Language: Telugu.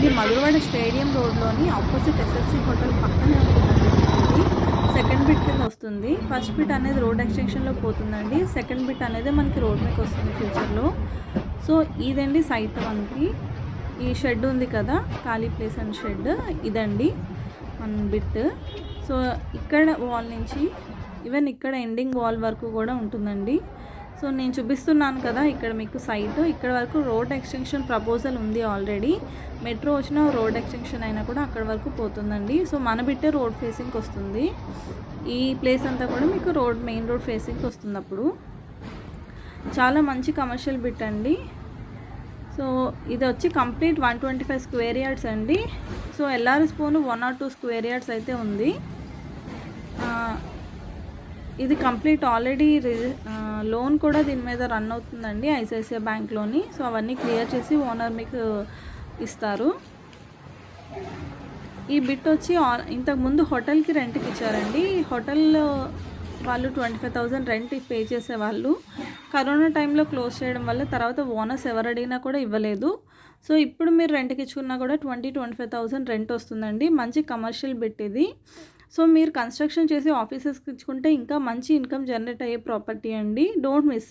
ఇది మధురవాడ స్టేడియం రోడ్లోని ఆపోజిట్ ఎస్ఎఫ్సి హోటల్ పక్కనే ఉంటుందండి. ఇది సెకండ్ బిట్ కింద వస్తుంది. ఫస్ట్ బిట్ అనేది రోడ్ ఎక్స్టెన్షన్లో పోతుందండి. సెకండ్ బిట్ అనేది మనకి రోడ్ మీకు వస్తుంది ఫ్యూచర్లో. సో ఇదండి సైట్ మనకి. ఈ షెడ్ ఉంది కదా, ఖాళీ ప్లేస్ అండ్ షెడ్, ఇదండి మన బిట్. సో ఇక్కడ వాల్ నుంచి ఈవెన్ ఇక్కడ ఎండింగ్ వాల్ వరకు కూడా ఉంటుందండి. సో నేను చూపిస్తున్నాను కదా ఇక్కడ మీకు సైట్, ఇక్కడ వరకు రోడ్ ఎక్స్టెన్షన్ ప్రపోజల్ ఉంది ఆల్రెడీ. మెట్రో వచ్చిన రోడ్ ఎక్స్టెన్షన్ అయినా కూడా అక్కడ వరకు పోతుందండి. సో మన బిట్టే రోడ్ ఫేసింగ్కి వస్తుంది. ఈ ప్లేస్ అంతా కూడా మీకు మెయిన్ రోడ్ ఫేసింగ్కి వస్తుంది. అప్పుడు చాలా మంచి కమర్షియల్ బిట్ అండి. సో ఇది వచ్చి కంప్లీట్ 125 స్క్వేర్ యార్డ్స్ అండి. So LRS phone 1 or 2 square yards అయితే ఉంది. ఇది కంప్లీట్ ఆల్రెడీ లోన్ కూడా దీని మీద రన్ అవుతుందండి ఐసిఐసిఐ బ్యాంక్లోని. సో అవన్నీ క్లియర్ చేసి ఓనర్ మీకు ఇస్తారు. ఈ బిట్ వచ్చి ఇంతకుముందు హోటల్కి రెంట్కి ఇచ్చారండి. హోటల్ వాళ్ళు 25,000 రెంట్ పే చేసేవాళ్ళు. కరోనా టైంలో క్లోజ్ చేయడం వల్ల తర్వాత ఓనర్స్ ఎవరు అడిగినా కూడా ఇవ్వలేదు. సో ఇప్పుడు మీరు రెంట్కి ఇచ్చుకున్నా కూడా 25,000 రెంట్ వస్తుందండి. మంచి కమర్షియల్ బిట్ ఇది. సో మీరు కన్స్ట్రక్షన్ చేసి ఆఫీసెస్కి ఇచ్చుకుంటే ఇంకా మంచి ఇన్కమ్ జనరేట్ అయ్యే ప్రాపర్టీ అండి. Don't miss it.